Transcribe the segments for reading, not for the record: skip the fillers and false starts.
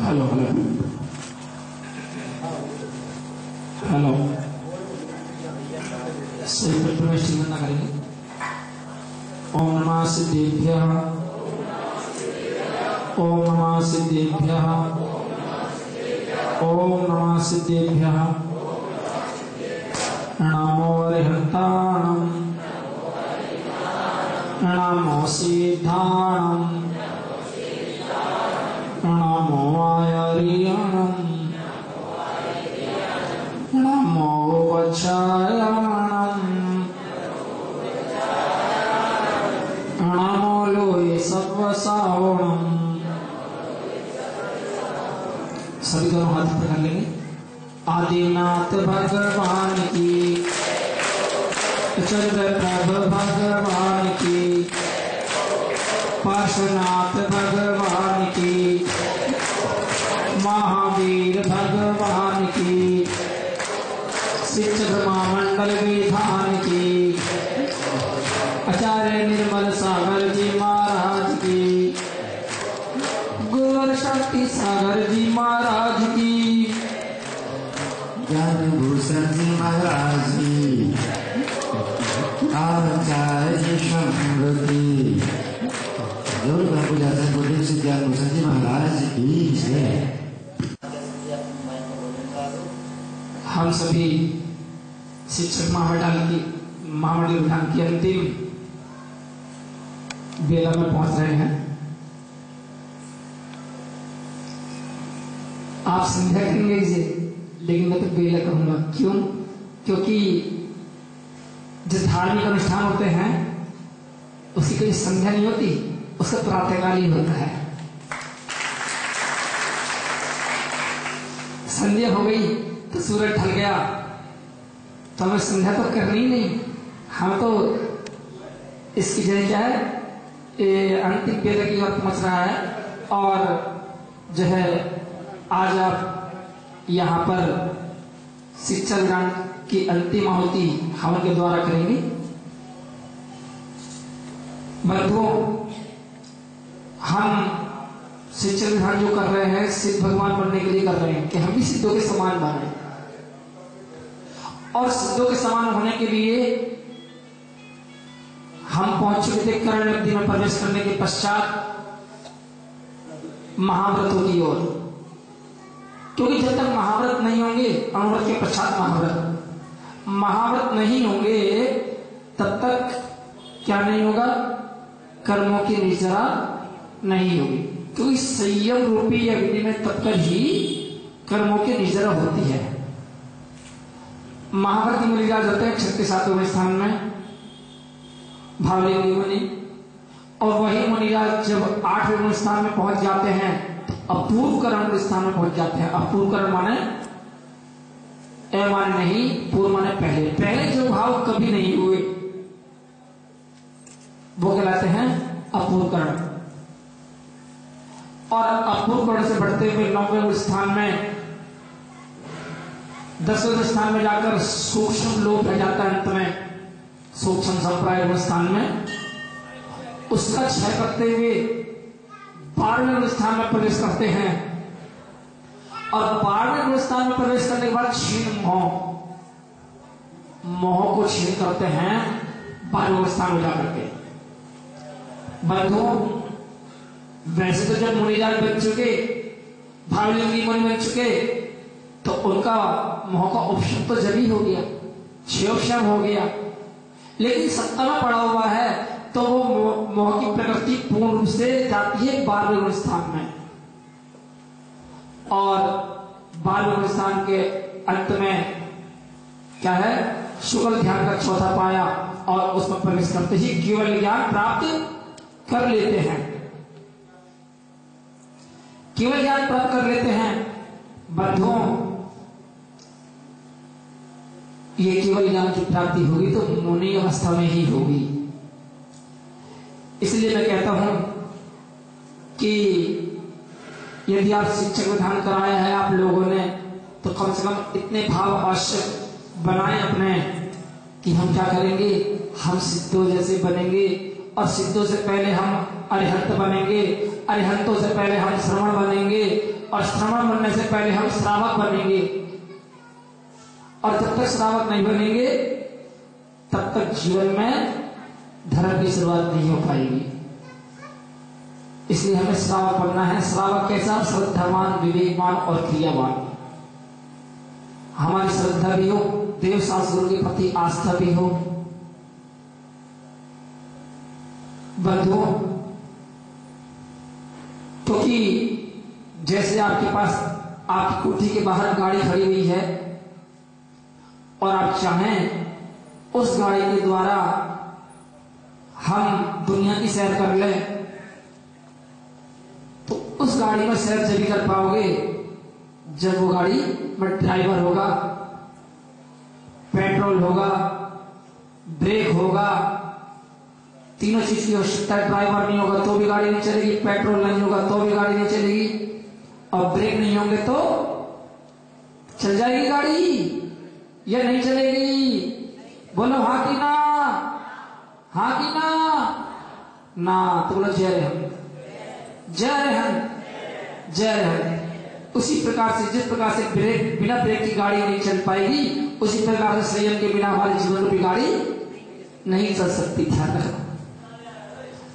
Hello hello hello सही प्रवेश करना करेंगे। ओम नमः सिद्धेभ्यः, ओम नमः सिद्धेभ्यः, ओम नमः सिद्धेभ्यः। नमो अरिहन्ताणं, नमो सिद्धाणं, नमो आयर्यणं, नमो वत्सायणं, नमो लोये सर्वसावणं। सभी दोनों हाथ पकड़ लेंगे। आदिनाथ भगवान की, चंद्रप्रभ भगवान की, पार्श्वनाथ भगवान की, महावीर भगवान की, शिक्षक महामंडल विधान की, आचार्य निर्मल सागर जी महाराज की, गुरु शक्ति सागर जी महाराज की, ज्ञान भूषण जी महाराज जी, आचार्य समृद्धि जरूर पूजा से बोले से ज्ञान भूषण जी महाराज की से। हम सभी शिक्षक महामंडल विधान की अंतिम बेला में पहुंच रहे हैं। आप संध्या करेंगे इसे, लेकिन मैं तो बेला कहूंगा। क्यों? क्योंकि जो धार्मिक अनुष्ठान होते हैं उसकी कोई संध्या नहीं होती, उसका प्रातःकाल ही होता है। संध्या हो गई तो सूरज ढल गया तो हमें संध्या तो करनी ही नहीं। हम तो इसकी जगह क्या है, अंतिम बेला की ओर पहुंच रहा है। और जो है आज आप यहाँ पर शिक्षा विधान की अंतिम आहुति हवन के द्वारा करेंगे। बंधुओं, हम शिक्षा विधान जो कर रहे हैं सिद्ध भगवान बनने के लिए कर रहे हैं कि हम भी सिद्धों के समान बने। और सिद्धों के समान होने के लिए हम पहुंच चुके थे कर्ण अवधि में प्रवेश करने के पश्चात महाव्रतों की ओर। क्योंकि जब तक महाव्रत नहीं होंगे, अनुव्रत के पश्चात महाव्रत नहीं होंगे, तब तक क्या नहीं होगा, कर्मों की निर्जरा नहीं होगी। क्योंकि संयम रूपी अग्नि में तब तक ही कर्मों की निर्जरा होती है। महाव्रती मुनिराज होते हैं 36वें स्थान में भावलिंगी मुनि, और वही मुनिराज जब 8वें स्थान में पहुंच जाते हैं तो अपूर्व करण स्थान में पहुंच जाते हैं। अपूर्व करण माने माने नहीं, पूर्व माने पहले। पहले जो भाव कभी नहीं हुए वो कहलाते हैं अपूर्व करण। और अपूर्व करण से बढ़ते हुए 9वें स्थान में, 10वें स्थान में जाकर सूक्ष्म लोक रह जाता है। अंत में सूक्ष्म संप्राय स्थान में उसका क्षय करते हुए 12वें स्थान में प्रवेश करते हैं। और 12वें स्थान में प्रवेश करने के बाद क्षीण मोह को क्षीण करते हैं 12वें स्थान में जाकर के। बंधुओं, वैसे तो जब मुनिराज बन चुके, भावलिंगी मुनि बन चुके, तो उनका मोह का उपशम तो जब ही हो गया, क्षयोपशम हो गया। लेकिन सत्ता में पड़ा हुआ है तो वो मोह की प्रकृति पूर्ण रूप से जाती है 12वें स्थान में। और 12वें स्थान के अंत में क्या है, शुक्ल ध्यान का चौथा पाया, और उसमें प्रवेश करते ही केवल ज्ञान प्राप्त कर लेते हैं। केवल ज्ञान प्राप्त कर लेते हैं। बंधुओं, ये केवल ज्ञान की प्राप्ति होगी तो मुनि अवस्था में ही होगी। इसलिए मैं कहता हूं कि यदि आप शिक्षक विधान कराया है आप लोगों ने, तो कम से कम इतने भाव आवश्यक बनाए अपने कि हम क्या करेंगे, हम सिद्धों जैसे बनेंगे। और सिद्धों से पहले हम अरिहंत बनेंगे, अरिहंतों से पहले हम श्रवण बनेंगे, और श्रवण बनने से पहले हम श्रावक बनेंगे, और जब तक श्रावक नहीं बनेंगे तब तक जीवन में धर्म की शुरुआत नहीं हो पाएगी। इसलिए हमें श्रावक बनना है। श्रावक कैसा? श्रद्धावान, विवेकवान और क्रियावान। हमारी श्रद्धा भी हो, देव शास्त्रों के प्रति आस्था भी हो। बंधुओं, क्योंकि जैसे आपके पास आपकी कोठी के बाहर गाड़ी खड़ी हुई है और आप चाहें उस गाड़ी के द्वारा हम दुनिया की सैर कर लें, तो उस गाड़ी में सैर जब भी कर पाओगे जब वो गाड़ी में ड्राइवर होगा, पेट्रोल होगा, ब्रेक होगा, तीनों चीज की आवश्यकता है। ड्राइवर नहीं होगा तो भी गाड़ी नहीं चलेगी, पेट्रोल नहीं होगा तो भी गाड़ी नहीं चलेगी, और ब्रेक नहीं होंगे तो चल जाएगी गाड़ी या नहीं चलेगी? बोलो हाँ कि ना? हाँ कि ना? ना तो बोलो जय रहम, जय रहम, जय रहम। उसी प्रकार से जिस प्रकार से ब्रेक, बिना ब्रेक की गाड़ी नहीं चल पाएगी, उसी प्रकार से संयम के बिना हमारे जीवन रूपी गाड़ी नहीं चल सकती। ध्यान रखना,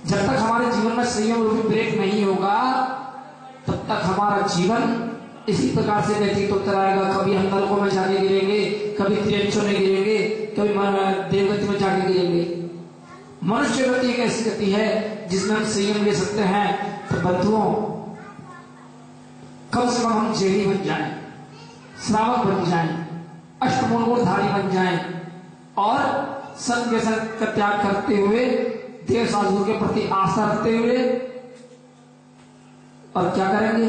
जब तक हमारे जीवन में संयम रूपी ब्रेक नहीं होगा तब तक हमारा जीवन इसी प्रकार से व्यतीत होता रहेगा। कभी हम नरकों में जाके गिरेंगे, कभी त्रियंचों में गिरेंगे, कभी देवगति में जाके गिरेंगे। मनुष्य गति एक ऐसी गति है जिसमें हम संयम ले सकते हैं। तो बंधुओं, कम से कम हम जेडी बन जाएं, श्रावक बन जाएं, अष्टमूल गुणधारी बन जाएं, और संग व्यसन का त्याग करते हुए, देव साधु के प्रति आस्था रखते हुए, और क्या करेंगे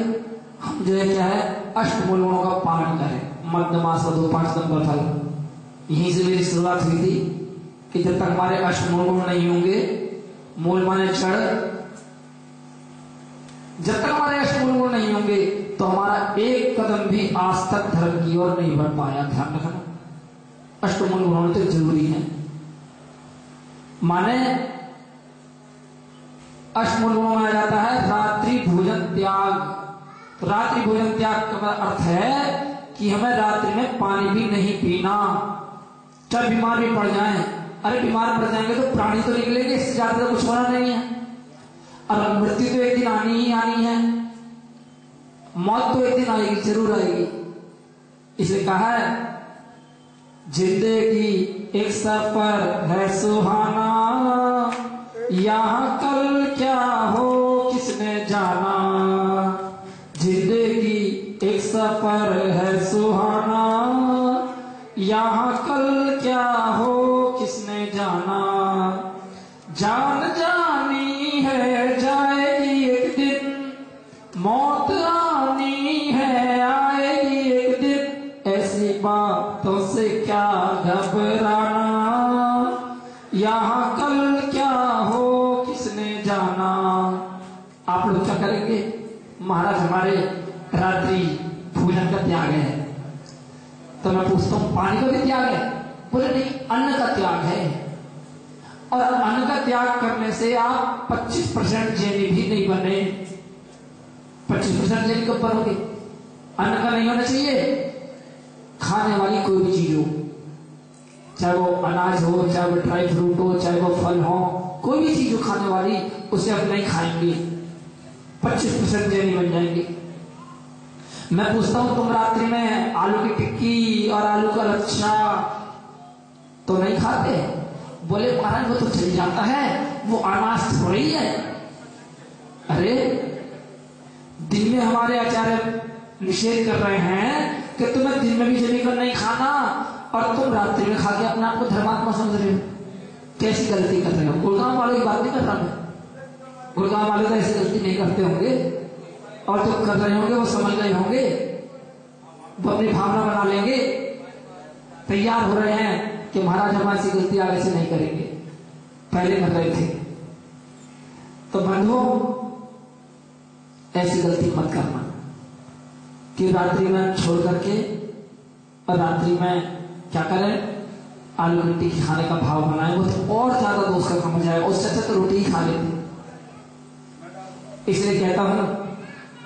हम? जो है क्या है, अष्टमूल गुणों का पालन करें। मध्यमास वधु 5 नंबर फल। यहीं से मेरी शुरुआत हुई थी कि जब तक हमारे अष्टमूल गुण नहीं होंगे, मूल माने जड़, जब तक हमारे अष्टमूल गुण नहीं होंगे तो हमारा एक कदम भी आज तक धर्म की ओर नहीं बढ़ पाया। ध्यान रखना, अष्टमूल गुण होने तो जरूरी है। माने अष्टमूल गुणों में आ जाता है रात्रि भोजन त्याग। रात्रि भोजन त्याग का अर्थ है कि हमें रात्रि में पानी भी नहीं पीना, चाहे बीमार भी पड़ जाएं। अरे बीमार पड़ जाएंगे तो प्राणी तो निकलेंगे, इससे ज्यादा तो कुछ होना नहीं है। और मृत्यु तो एक दिन आनी ही आनी है, मौत तो एक दिन आएगी, जरूर आएगी। इसलिए कहा है जिंदगी एक सफर है सुहाना, यहाँ कल क्या हो किसने जाना। जिंदगी एक सफर है सुहाना, यहाँ कल क्या हो किसने जाना। जान जानी है जाएगी एक दिन, मौत आनी है आएगी एक दिन। ऐसी बातों से क्या घबराना, यहाँ कल क्या हो किसने जाना। आप लोग क्या करेंगे? महाराज हमारे रात्रि भोजन का त्याग है, तो मैं पूछता हूं पानी का भी त्याग है? बोले नहीं, अन्न का त्याग है। और अन्न का त्याग करने से आप 25% जैनी भी नहीं बने। 25% जैनी कब बनोगे? अन्न का नहीं होना चाहिए। खाने वाली कोई भी चीज हो, चाहे वो अनाज हो, चाहे वो ड्राई फ्रूट हो, चाहे वो फल हो, कोई भी चीज हो खाने वाली, उसे आप नहीं खाएंगे, 25% जैनी बन जाएंगे। मैं पूछता हूं तुम रात्रि में आलू की टिक्की और आलू का लच्छा तो नहीं खाते? बोले महाराज वो तो चल जाता है, वो अनाज थोड़ी है। अरे दिन में हमारे आचार्य निषेध कर रहे हैं कि तुम्हें दिन में भी जमीकर नहीं खाना, और तुम रात्रि में खा के अपने आप को धर्मात्मा समझ रहे हो। कैसी गलती कर रहे हो? गुड़गांव वालों की बात नहीं कर रहा मैं, गुड़गांव वाले तो ऐसी गलती नहीं करते होंगे, और जो कर रहे होंगे वो समझ गए होंगे, वो अपनी भावना बना लेंगे, तैयार हो रहे हैं कि महाराज हमारी ऐसी गलती आगे से नहीं करेंगे, पहले कर रहे थे। तो बंधुओं, ऐसी गलती मत करना कि रात्रि में छोड़ करके और रात्रि में क्या करें, आलू की टिक्की खाने का भाव बनाए, वो तो और ज्यादा दोस्त का कम हो जाएगा, उससे अच्छा तो रोटी ही खा लेते। इसलिए कहता हूं,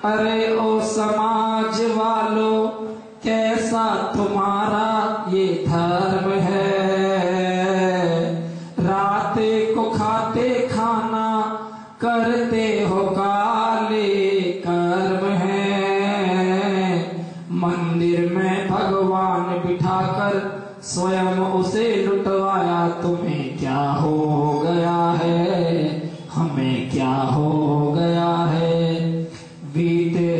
अरे ओ समा स्वयं उसे लुटवाया, तुम्हें क्या हो गया है, हमें क्या हो गया है, बीते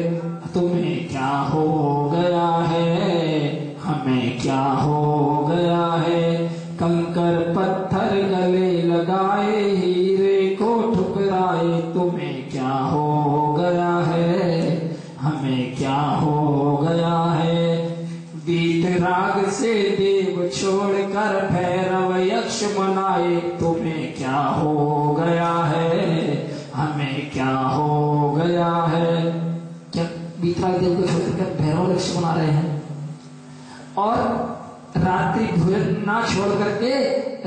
तुम्हें क्या हो गया है, हमें क्या हो गया है, कंकर पत्थर गले लगाए, हीरे को ठुकराए, तुम्हें क्या हो गया है, हमें क्या हो गया है, बीत राग से देव छोड़कर भैरव यक्ष मनाए, तुम्हें क्या हो गया है, हमें क्या हो गया है। क्या बीत राग देव को छोड़कर भैरव यक्ष मना रहे हैं और रात्रि भोजन ना छोड़ करके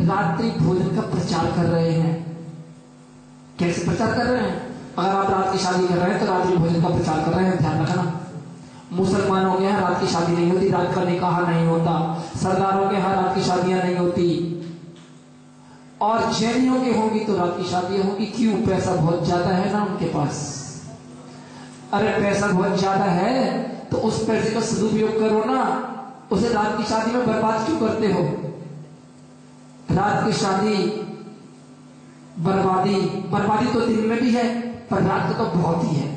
रात्रि भोजन का प्रचार कर रहे हैं। कैसे प्रचार कर रहे हैं? अगर आप रात की शादी कर रहे हैं तो रात्रि भोजन का प्रचार कर रहे हैं, ध्यान रखना। मुसलमानों के यहाँ रात की शादी नहीं होती, रात का निकाह नहीं होता, सरदारों के यहाँ रात की शादियां नहीं होती, और जैनियों के होंगी तो रात की शादियां होंगी। क्यों? पैसा बहुत ज्यादा है ना उनके पास। अरे पैसा बहुत ज्यादा है तो उस पैसे का सदुपयोग करो ना, उसे रात की शादी में बर्बाद क्यों करते हो? रात की शादी बर्बादी तो दिन में भी है, पर रात को तो बहुत ही है।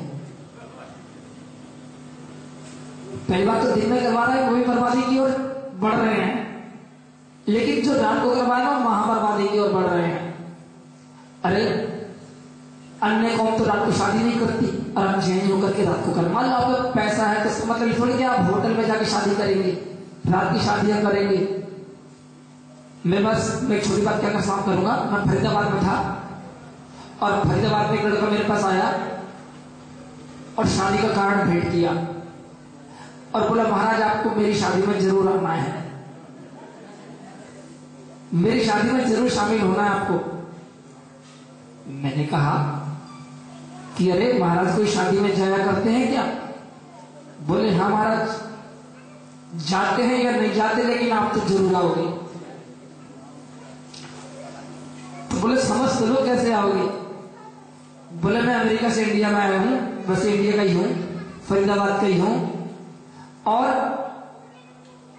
पहली बात तो दिन में करवा रहे हैं वो भी बर्बादी की ओर बढ़ रहे हैं, लेकिन जो रात को करवा रहे हैं वो महाबर्बादी की ओर बढ़ रहे हैं। अरे अन्य कौम तो रात को शादी नहीं करती और हम जैन होकर के रात को कर। मान लो आपका पैसा है तो इसका मतलब थोड़ी कि आप होटल में जाके शादी करेंगे, रात की शादियां करेंगे। मैं एक छोटी बात क्या समाप्त करूंगा। मैं फरीदाबाद में था और फरीदाबाद में एक लड़का मेरे पास आया और शादी का कार्ड भेंट किया और बोला महाराज आपको मेरी शादी में जरूर आना है, मेरी शादी में जरूर शामिल होना है आपको। मैंने कहा कि अरे महाराज कोई शादी में जाया करते हैं क्या? बोले हाँ महाराज जाते हैं या नहीं जाते, लेकिन आप तो जरूर आओगे। तो बोले समझ तो लो कैसे आओगे? बोले मैं अमेरिका से इंडिया में आया हूं, बस इंडिया का ही हूं, फरीदाबाद का ही हूं और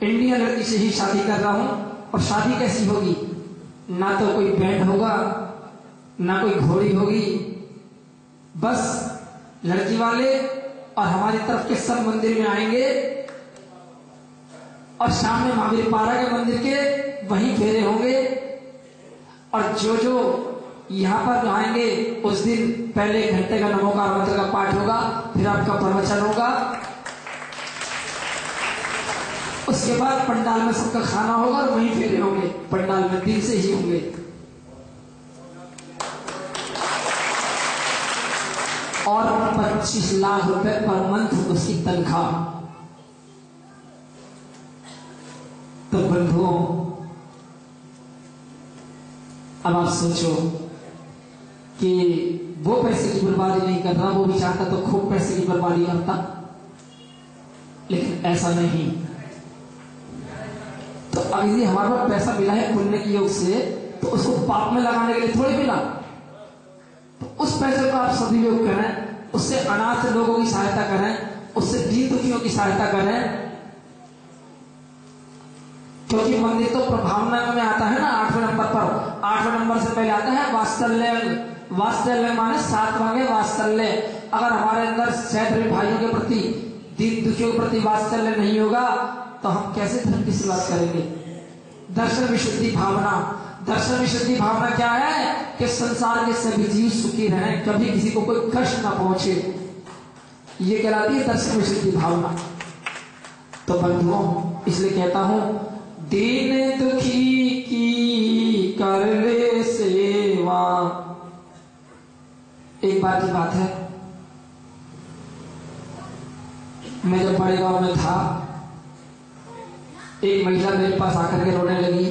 इंडियन लड़की से ही शादी कर रहा हूं। और शादी कैसी होगी? ना तो कोई बैंड होगा ना कोई घोड़ी होगी, बस लड़की वाले और हमारी तरफ के सब मंदिर में आएंगे और शाम में महावीर पारा के मंदिर के वहीं फेरे होंगे और जो यहां पर आएंगे उस दिन पहले 1 घंटे का नमोकार मंत्र का पाठ होगा, फिर आपका प्रवचन होगा, उसके बाद पंडाल में सबका खाना होगा और वहीं फेरे होंगे, पंडाल में दिन से ही होंगे। और 25 लाख रुपए पर मंथ उसकी तनख्वाह। तो बंधुओं अब आप सोचो कि वो पैसे की बर्बादी नहीं कर रहा, वो भी चाहता तो खूब पैसे की बर्बादी करता, लेकिन ऐसा नहीं। तो अगर हमारे पास पैसा मिला है पुण्य के योग से तो उसको पाप में लगाने के लिए थोड़ी मिला। तो उस पैसे को आप सदुपयोग करें, उससे अनाथ लोगों की सहायता करें, उससे दीन दुखियों की सहायता करें। क्योंकि मंदिर तो प्रभावना में आता है ना 8वें नंबर पर। 8वें नंबर से पहले आता है वात्सल्य। वात्सल्य माने 7वां वात्सल्य। अगर हमारे अंदर सहधर्मी भाइयों के प्रति, दीन दुखियों के प्रति वात्सल्य नहीं होगा तो हम कैसे धर्म की शुरुआत करेंगे? दर्शन विशुद्धि भावना। दर्शन विशुद्धि भावना क्या है? कि संसार के सभी जीव सुखी रहें, कभी किसी को कोई कष्ट ना पहुंचे, ये कहलाती है दर्शन विशुद्धि भावना। तो बंधुओं इसलिए कहता हूं, दीन दुखी की कर ले सेवा। एक बार की बात है, मैं जब बड़े गांव में था, एक महिला मेरे पास आकर के रोने लगी।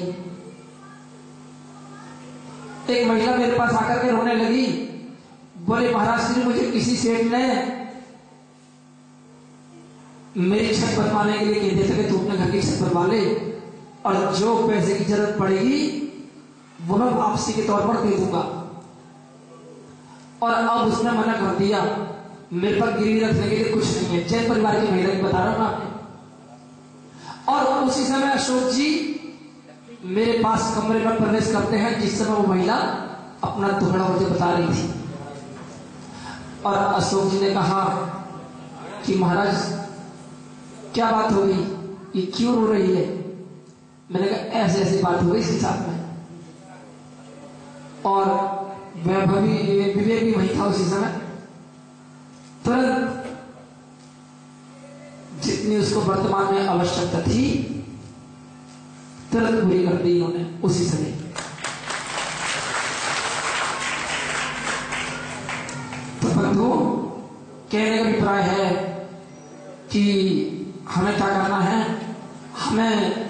एक महिला मेरे पास आकर के रोने लगी, बोले महाराज जी मुझे किसी सेठ ने मेरी छत बनवाने के लिए कह दिया था कि तू अपने घर की छत बनवा ले और जो पैसे की जरूरत पड़ेगी वो मैं वापसी के तौर पर दे दूंगा। और अब उसने मना कर दिया, मेरे पर गिरवी रखने के लिए कुछ नहीं है। जैन परिवार की महिला की बता रहा हूं आपने। और उसी समय अशोक जी मेरे पास कमरे में प्रवेश करते हैं, जिस समय वो महिला अपना दुखड़ा मुझे बता रही थी। और अशोक जी ने कहा कि महाराज क्या बात हो गई, ये क्यों रो रही है? मैंने कहा ऐसी ऐसी बात हो गई इसके साथ में। और विवेक भी वही था उसी समय। तुरंत जितनी उसको वर्तमान में आवश्यकता थी तुरंत पूरी कर दी इन्होंने उसी समय। तो बंधु, कहने का अभिप्राय है कि हमें क्या करना है, हमें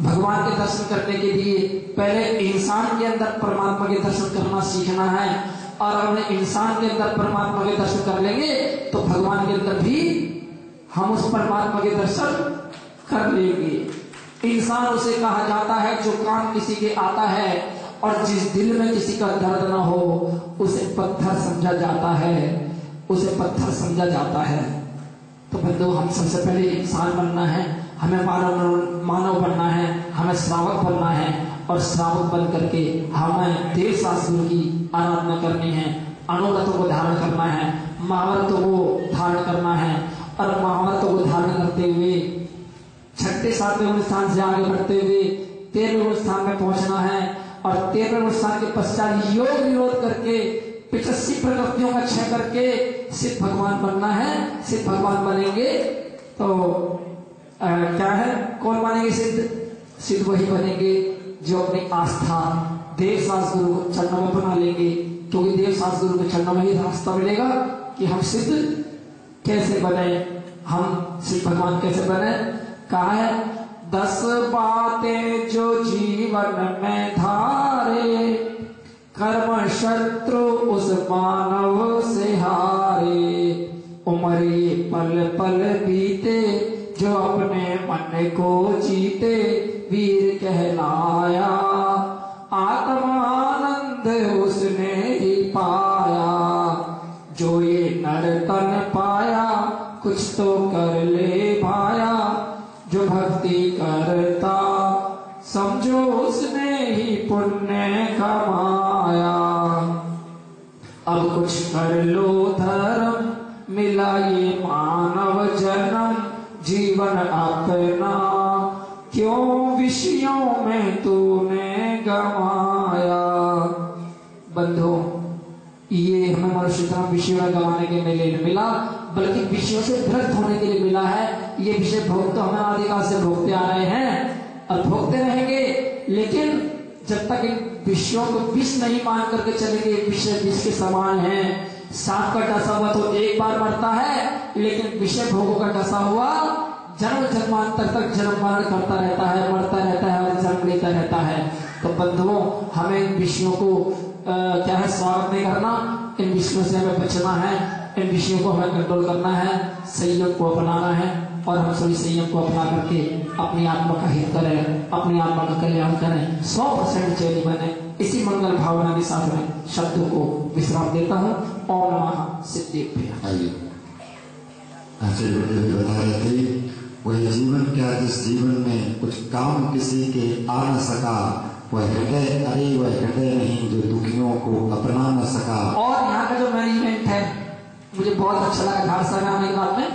भगवान के दर्शन करने के लिए पहले इंसान के अंदर परमात्मा के दर्शन करना सीखना है। और अगर इंसान के अंदर परमात्मा के दर्शन कर लेंगे तो भगवान के अंदर भी हम उस परमात्मा के दर्शन कर लेंगे। इंसान उसे कहा जाता है जो काम किसी के आता है और जिस दिल में किसी का दर्द ना हो उसे पत्थर समझा जाता है, उसे पत्थर समझा जाता है। तो बंधु, हम सबसे पहले इंसान बनना है, हमें मानव बनना है, हमें श्रावक बनना है। और श्रावक बन करके हमें देव शास्त्र की आराधना करनी है, अनुव्रतों को धारण करना है, महाव्रतों को धारण करना है। और महाव्रतों को धारण करते हुए 6ठे 7वें स्थान से आगे बढ़ते हुए 13वें स्थान में पहुंचना है। और 13वें स्थान के पश्चात योग निरोध करके 85 प्रकृतियों का क्षय करके सिद्ध भगवान बनना है। सिद्ध भगवान बनेंगे तो क्या है, कौन बनेंगे सिद्ध? सिद्ध वही बनेंगे जो अपनी आस्था देव शास्त्र गुरु को चरणों में बना लेंगे। क्योंकि देव शास्त्र गुरु के चरणों में ही रास्ता मिलेगा कि हम सिद्ध कैसे बने, हम सिद्ध भगवान कैसे बने। कहा है 10 बातें जो जीवन में धारे, कर्म शत्रु उस मानव से हारे। उम्र ये पल पल बीते जो अपने मन को जीते, वीर कहलाया आत्मानंद उसने ही पाया। जो ये नर तन पाया कुछ तो कर ले भाया, जो भक्ति करता समझो उसने ही पुण्य कमाया। अब कुछ कर लो धर्म, मिला ये मानव जन्म, जीवन अपना क्यों विषयों में तूने गवाया। बंधु, ये हमें मनुष्य धर्म विषयों में गवाने के लिए मिला, बल्कि विषयों से भ्रष्ट होने के लिए मिला है। ये विषय भोग तो हमें आदिकाल से भोगते आ रहे हैं और भोगते रहेंगे। लेकिन जब तक इन विषयों को विष नहीं मान करके चलेंगे, विषय विष के समान है। सांप का डसा हुआ तो एक बार मरता है, लेकिन विषय भोगों का डसा हुआ जन्म जन्मांतर तक जन्म मरण करता रहता है, मरता रहता है और जन्म लेता रहता है। तो बंधुओं, हमें इन विषयों को क्या है, स्वागत नहीं करना, इन विषयों से हमें बचना है, इन विषयों को हमें कंट्रोल करना है, संयम को अपनाना है। और हम सभी संयम को अपना करके अपनी आत्मा का हित करें, अपनी आत्मा का कल्याण करें, 100% चैनी बने। इसी मंगल भावना के साथ में शब्दों को विश्राम देता हूँ। ओम नमः सिद्धेभ्यः। बता रहे थे वह जीवन क्या जिस जीवन में कुछ काम किसी के आ न सका, वह हृदय, अरे वह हृदय नहीं जो दुखियों को अपना न सका। और यहाँ का जो मैनेजमेंट है मुझे बहुत अच्छा लगा झारसा में आने के बाद में।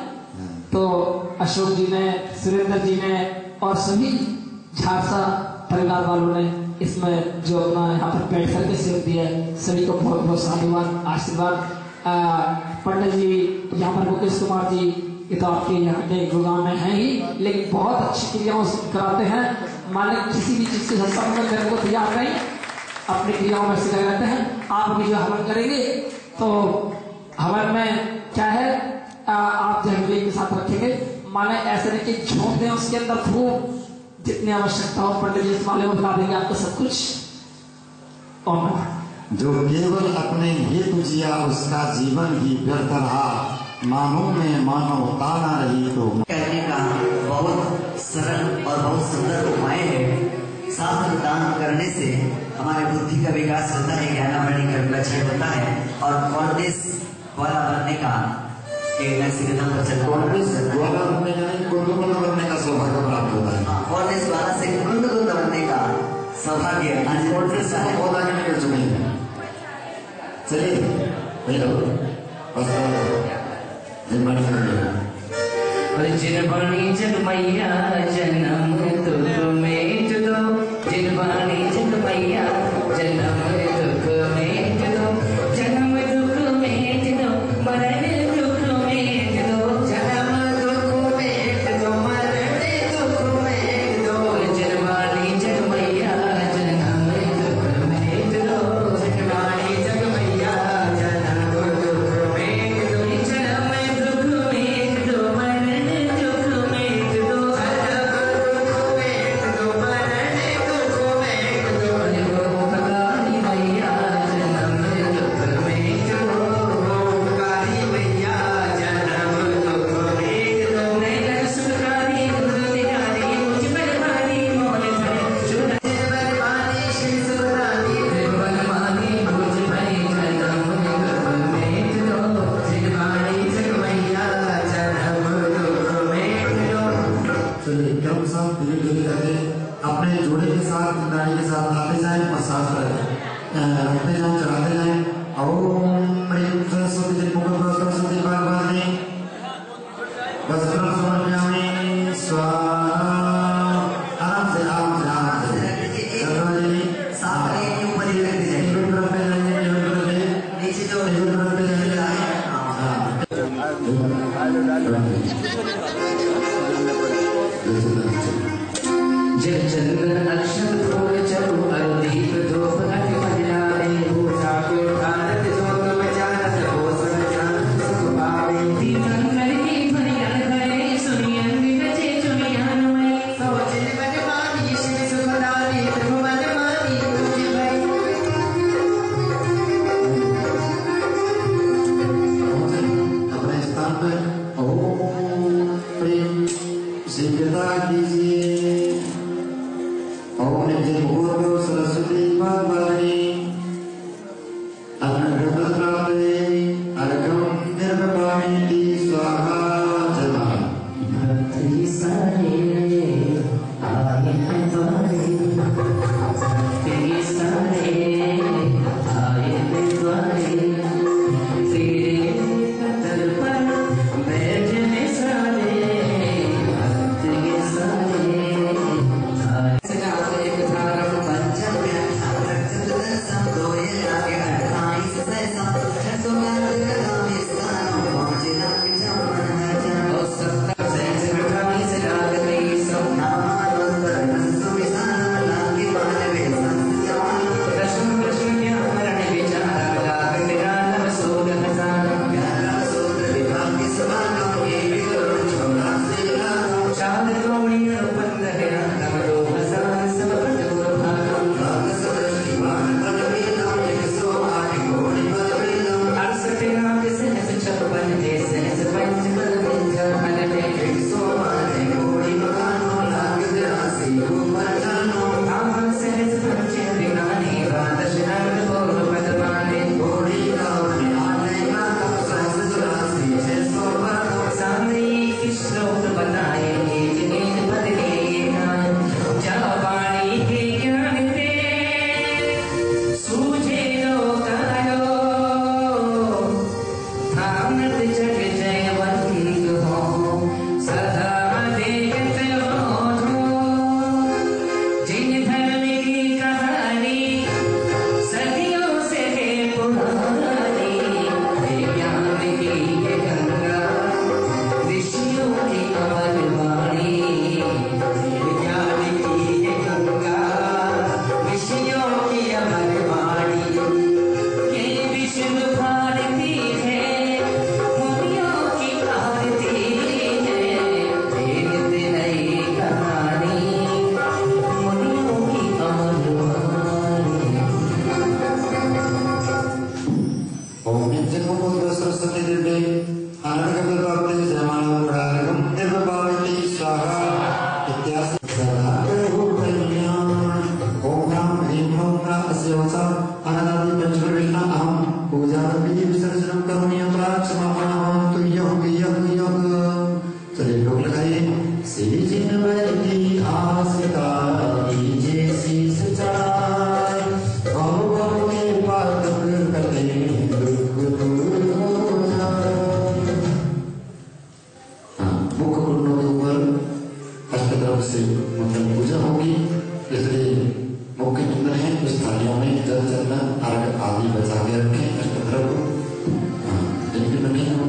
तो अशोक जी ने, सुरेंद्र जी ने और सभी झारसा परिवार वालों ने इसमें जो अपना यहाँ पर बैठ करके सहयोग दिया है, सभी को बहुत बहुत साधुवाद, आशीर्वाद। पंडित जी यहाँ पर मुकेश कुमार जी, ये तो आपके यहाँ के गुरुगांव में है ही, लेकिन बहुत अच्छी क्रियाओं कराते हैं। मालिक किसी भी चीज के संपर्क करने को तैयार नहीं, अपनी क्रियाओं में सिखाए रहते हैं। आप अभी जो हवन करेंगे तो हवन में क्या है, आप जहरीले के साथ रखेंगे। माने ऐसे नहीं कि झोंक दें उसके अंदर खूब, जितनी आवश्यकता हो पंडित जी इस माले में बता देंगे आपको सब कुछ। और जो केवल अपने हेतु जिया उसका जीवन ही व्यर्थ रहा, मानो में मानवता न रही। तो कहने का बहुत सरल और बहुत सुंदर उपाय है। शास्त्र दान करने से हमारे बुद्धि का विकास होता है, ज्ञानावली का विकास होता है और परदेश वाला बनने का के नक्शे पर चलना फॉर्नेस द्वारा हमें यानी कुंद बनने का सौभाग्य प्राप्त होता है। फॉर्नेस द्वारा से कुंद बनने का सौभाग्य आज फॉर्नेस से बहुत आगे निकल चुके हैं। चलिए हेलो बस जिनवाणी जगमैया जन्म दुख में जुदो जिनवाणी जगमैया जन्म दुख में जुदो जन्म दुख में जुदो मरण दुख में जुदो जन्म दुख में जुदो मरण दुख में जुदो जिनवाणी जगमैया जन्म दुख में जुदो जिनवाणी जगमैया जन्म दुख में जुदो जन्म दुख में जुदो अपने जोड़े के साथ नाड़ी के साथ आते जाए मसाज रखते जाए चढ़ाते जाए। ओम ह्रीं सरस्वती जी मुख सरस्वती भगवानी वस्त्र समर्पयामि स्वाहा। आराम से आराम से आराम से सारे ऊपर ही रख दीजिए नीचे जो जल चंद्र अक्षर फूल चरु अरुदीप धूप घट बजलाए भूषा को भारत जोत बचारत हो समझान सुख पावे दीपन करके भरियन करे सुनियन विरचे चुनियन मई सोचिन बजवानी शिव सुखदानी प्रभु बजवानी तुझे भई। अपने स्थान पर ओम प्रेम शीघ्रता कीजिए। ओम नित्य भूर्भुवः सरस्वती भगवानी मुख्य कुंडों के ऊपर अष्टद्रव्य से मतलब पूजा होगी, इसलिए मुख्य कुंड है उस थालियों में जल चंदन अर्घ आदि बचा के रखें। अष्टद्रव्य जिनकी बनी है वो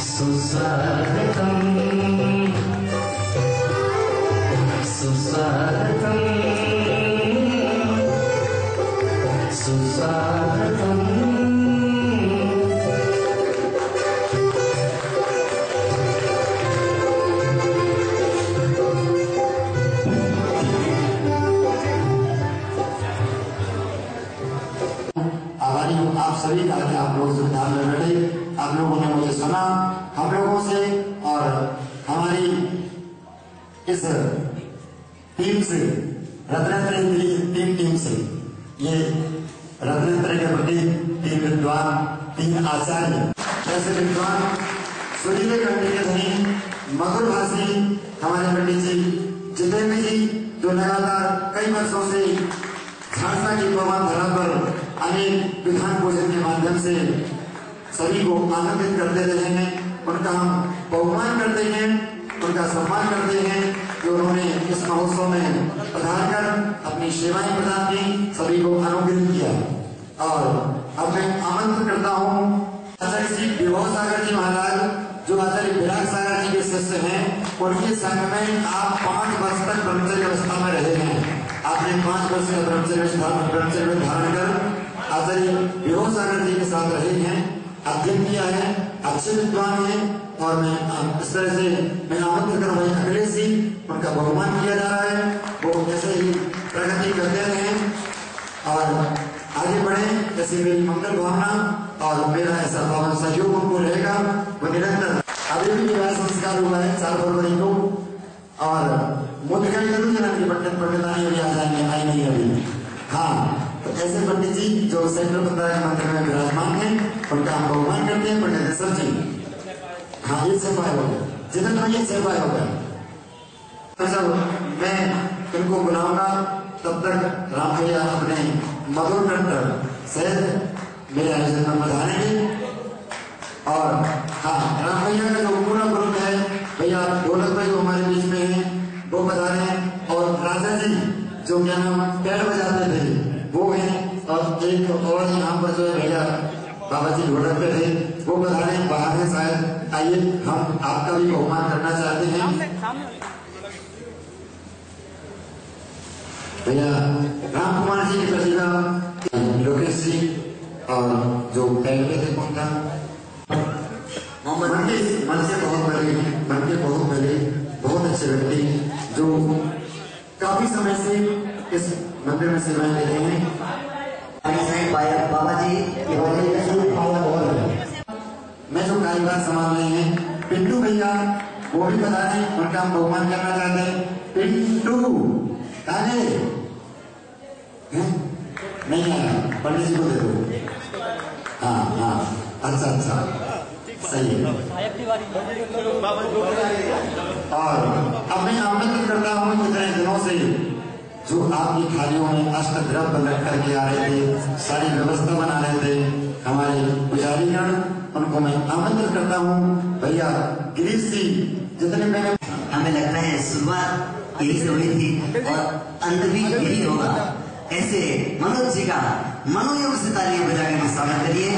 सुस्वागतम सुस्वागतम सुस्वागतम। आभारी हूँ आप सभी का कि आप लोग सुविधा में बैठे, आप लोगों ने मुझे सुना हम लोगों से और हमारी इस टीम से, रत्नेत्र टीम से, ये रत्नेत्र के प्रति 3 विद्वान 3 आचार्य ऐसे विद्वान सुरीले कंठी के धनी मधुर भाषी हमारे पंडित जी जितेंद्र जी, जो लगातार कई वर्षों से झांसा की पवन धरा पर अनेक विधान पूजन के माध्यम से सभी को आनंदित करते रहे हैं। उनका हम बहुमान करते हैं, उनका सम्मान करते हैं कि उन्होंने इस महोत्सव में पधार कर अपनी सेवाएं प्रदान की, सभी को अनुग्रहित किया। और अब मैं आमंत्रित करता हूँ आचार्य श्री विभव सागर जी महाराज, जो आचार्य विराग सागर जी के शिष्य हैं, उनके संग में आप 5 वर्ष तक ब्रह्मचर्य अवस्था में रहे हैं। आपने 5 वर्ष का ब्रह्मचर्य धारण कर आचार्य विभव सागर जी के साथ रहे हैं, अध्ययन किया है, अच्छे विद्वान हैं। और मैं इस तरह से मैं आमंत्रित कर वही अखिलेश जी, उनका बहुमान किया जा रहा है, वो ऐसे ही प्रगति करते रहे और आगे बढ़े, ऐसी मेरी मंगल भावना और मेरा ऐसा पावन सहयोग उनको रहेगा। वो निरंतर अभी भी विवाह संस्कार हुआ है 4 फरवरी को, और मोतिकारी जरूर जनानी पंडित अभी आ जाएंगे, आई नहीं अभी। हाँ, तो ऐसे पंडित जी जो सेंट्रल पंद्रह मंदिर में विराजमान है, उनका हम बहुमान करते हैं। पंडित सर जी, हाँ ये सेवाएं हो गए, जितने ये सेवाएं हो गए, तो सब मैं इनको बुलाऊंगा। तब तक राम भैया अपने मधुर कंठ सहित मेरे आयोजन में बधाएंगे। और हाँ, राम भैया का जो पूरा ग्रुप है, भैया ढोलक भाई जो हमारे बीच में है वो बता रहे हैं, और राजा जी जो क्या नाम पैर बजाते थे वो हैं, और एक और यहाँ पर जो है भैया बाबा जी ढोलक पे थे वो बता रहे हैं, बाहर है शायद। आइए हम आपका भी बहुमान करना चाहते हैं। भैया राम कुमार जी की प्रतिभा, लोकेश जी, और जो पहले थे कौन था, मन से बहुत बड़े बहुत अच्छे व्यक्ति, जो काफी समय से इस मंदिर में सेवाएं दे रहे हैं। बाबा जी मैं जो कार्यभार संभाल रहे हैं, पिंटू भैया वो भी बता दें, उनका हम बहुमान करना चाहते हैं। पिंटू काले नहीं आया, पंडित जी को दे दो। हाँ हाँ, अच्छा सही है। और अब मैं आमंत्रित करता हूँ कितने दिनों से जो आपकी थालियों में अष्टद्रव्य लग करके आ रहे थे, सारी व्यवस्था बना रहे थे हमारे पुजारीगण, उनको मैं आमंत्रित करता हूँ। भैया गिरीश जी, जितने मैंने, हमें लगता है शुरुआत यही से हुई थी और अंत भी यही होगा। ऐसे मनोज जी का मनोयोग से तालियां बजाकर स्वागत करिए।